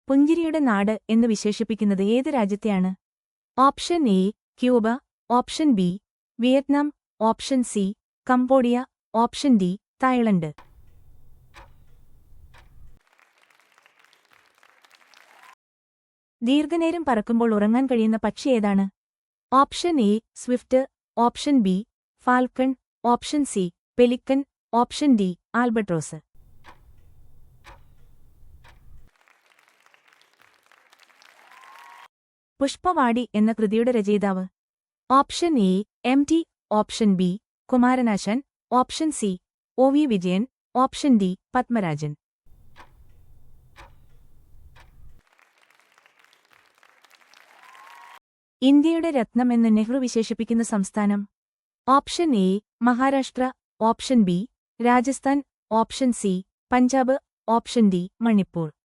പുഞ്ചിരിയുടെ നാട് എന്ന് വിശേഷിപ്പിക്കുന്നത് ഏത് രാജ്യത്തെയാണ്? Option A Cuba, option B Vietnam, option C Cambodia, option D Thailand. ദീർഘനേരം പറക്കുമ്പോൾ ഉറങ്ങാൻ കഴിയുന്ന പക്ഷി ഏതാണ്? Option A swift, option B falcon, option C pelican, option D albatross. Pushpavadi എന്ന കൃതിയുടെ രചയിതാവ്? Option A M T, option B Kumaranasan, option C O V. Vijayan, option D Padmarajan. ഇന്ത്യയുടെ രത്നം എന്ന് നെഹ്റു വിശേഷിപ്പിക്കുന്ന സംസ്ഥാനം? Option A Maharashtra, option B Rajasthan, option C Punjab, option D Manipur.